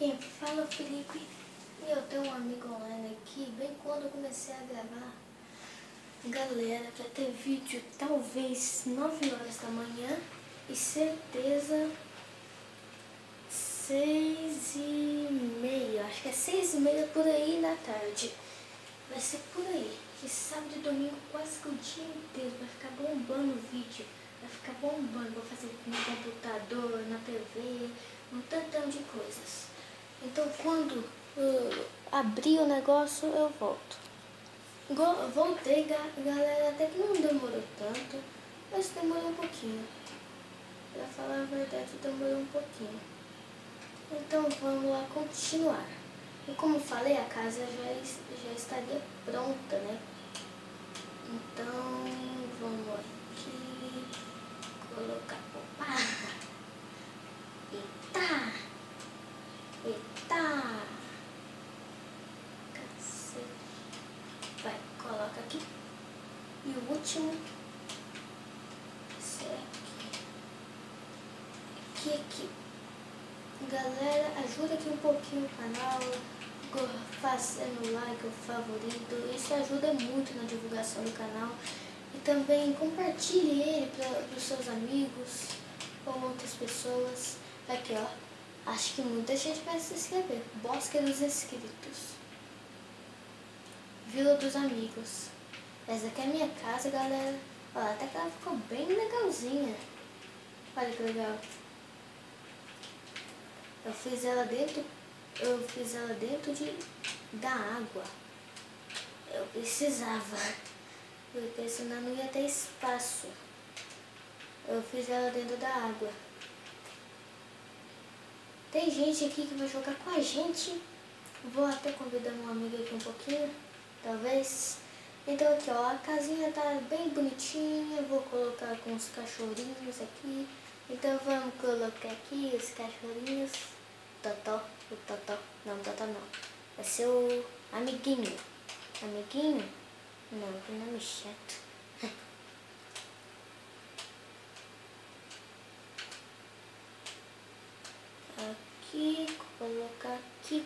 Quem fala é o Felipe e eu tenho um amigo online aqui, bem quando eu comecei a gravar. Galera, vai ter vídeo talvez 9 horas da manhã e certeza 6h30, acho que é 6h30 por aí da tarde. Vai ser por aí. E sábado e domingo quase que o dia inteiro vai ficar bombando o vídeo. Vai ficar bombando, vou fazer no computador, na TV, um tantão de coisas. Então quando abrir o negócio eu volto. Voltei, galera, até que não demorou tanto, mas demorou um pouquinho. Pra falar a verdade, demorou um pouquinho. Então vamos lá continuar. E como falei, a casa já estaria pronta, né? Então vamos aqui colocar. Opa! Eita! Eita! Cacete! Vai, coloca aqui. E o último. Esse aqui. Galera, ajuda aqui um pouquinho o canal, fazendo like, o favorito, isso ajuda muito na divulgação do canal. E também compartilhe ele para os seus amigos ou outras pessoas. Aqui ó, acho que muita gente vai se inscrever. Bosque dos Inscritos, Vila dos Amigos. Essa aqui é a minha casa, galera. Olha, até que ela ficou bem legalzinha. Olha que legal. Eu fiz ela dentro da água. Eu precisava, porque senão não ia ter espaço. Eu fiz ela dentro da água. Tem gente aqui que vai jogar com a gente. Vou até convidar um amigo aqui um pouquinho, talvez. Então aqui ó, a casinha tá bem bonitinha. Vou colocar com os cachorrinhos aqui. Então vamos colocar aqui os cachorrinhos. Totó, o Totó, não, Totó não. Vai ser o amiguinho. Amiguinho? Não, que nome chato. Aqui, colocar aqui.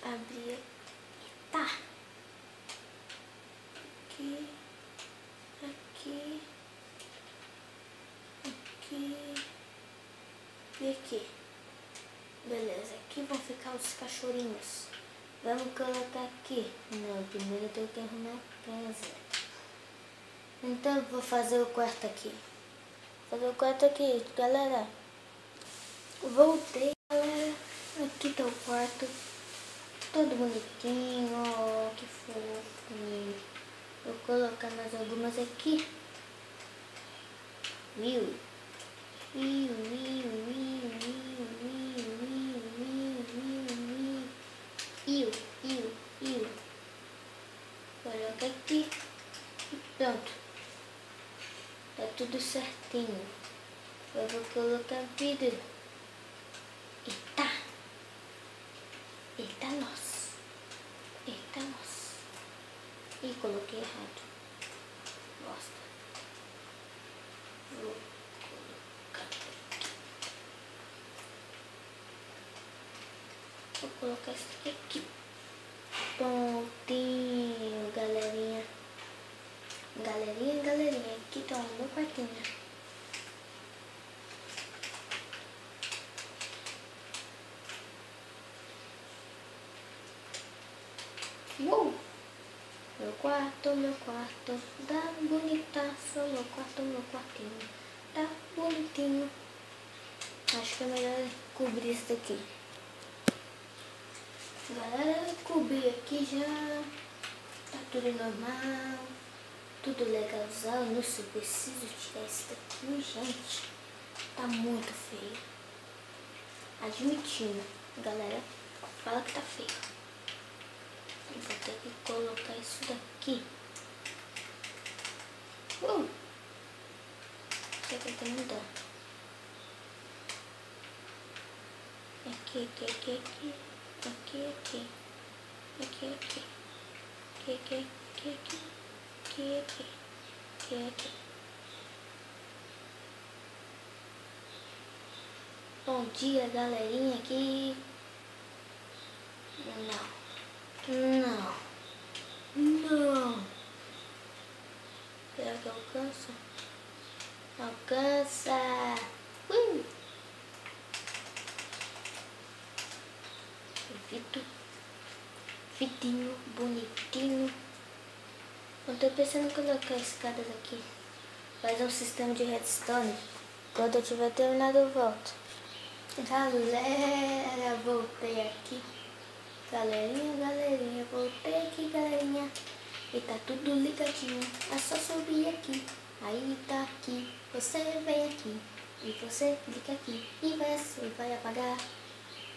Abrir. Tá. Aqui. Aqui. Aqui. E aqui. Beleza, aqui vão ficar os cachorrinhos. Vamos colocar aqui. Não, primeiro eu tenho que arrumar a casa. Então eu vou fazer o quarto aqui. Galera. Voltei, galera. Aqui tá o quarto. Todo bonitinho, ó, que fofo. Vou colocar mais algumas aqui. Viu? Coloca aqui e pronto. Tá tudo certinho. Eu vou colocar vidro. Eita nossa. Ih, coloquei errado. Bosta. Vou colocar isso aqui. Prontinho, galerinha. Galerinha. Aqui tá o meu quartinho. Meu quarto. Tá bonitaço. Meu quartinho. Tá bonitinho. Acho que é melhor cobrir isso daqui. Galera, eu cobri aqui já. Tá tudo normal. Tudo legalzão. Não sei, preciso tirar isso daqui, gente. Tá muito feio. Admitindo. Galera, fala que tá feio. Eu vou ter que colocar isso daqui. Isso aqui tem que mudar. Aqui. Bom dia, galerinha aqui. Não. Será que alcança? Alcança. Vidinho, bonitinho. Eu tô pensando em colocar escadas aqui. Fazer um sistema de redstone. Quando eu tiver terminado eu volto. Galera, voltei aqui. Galerinha, voltei aqui, galerinha. E tá tudo ligadinho. É só subir aqui. Aí tá aqui. Você vem aqui. E você clica aqui. E você vai apagar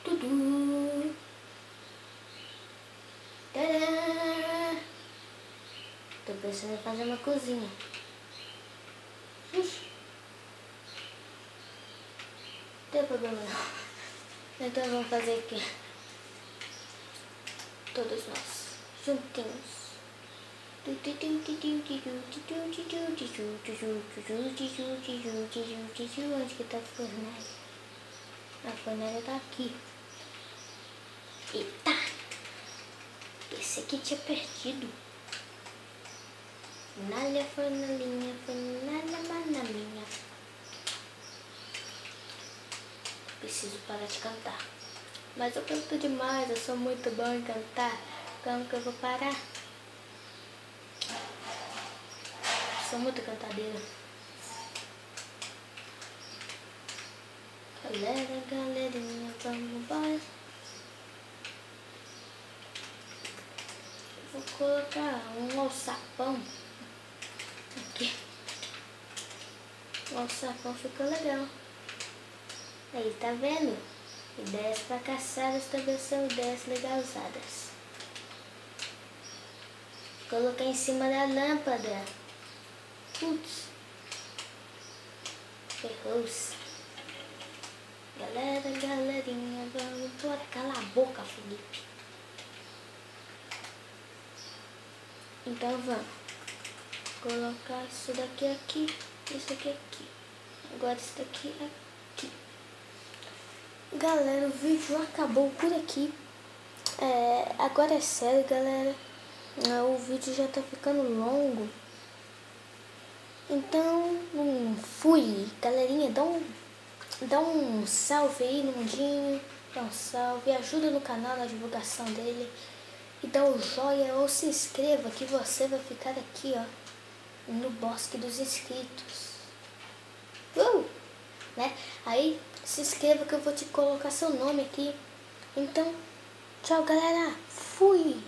tudo. Tadã! Tô pensando em fazer uma cozinha. Ixi. Não tem problema não. Então vamos fazer aqui. Todos nós. Juntinhos. Onde que tá a fornalha? A fornalha tá aqui. Eita! Esse aqui tinha perdido. Fornalha, fornalhinha, fornalha, manaminha. Preciso parar de cantar. Mas eu canto demais, eu sou muito bom em cantar. Como que eu vou parar? Sou muito cantadeira. Galerinha, vamos embora. Vou colocar um alçapão aqui. O alçapão ficou legal. Aí, tá vendo? Ideias fracassadas também são ideias legalizadas. Colocar em cima da lâmpada. Putz. Ferrou-se. Galerinha, vamos embora. Cala a boca, Felipe. Então vamos. Colocar isso daqui aqui. Isso aqui. Agora isso daqui aqui. Galera, o vídeo acabou por aqui. Agora é sério, galera. O vídeo já tá ficando longo. Então, fui. Galerinha, dá um salve aí no mundinho. Dá um salve. Ajuda no canal, na divulgação dele. E dá um joia ou se inscreva que você vai ficar aqui, ó. No bosque dos inscritos. Né? Aí, se inscreva que eu vou te colocar seu nome aqui. Então, tchau, galera. Fui!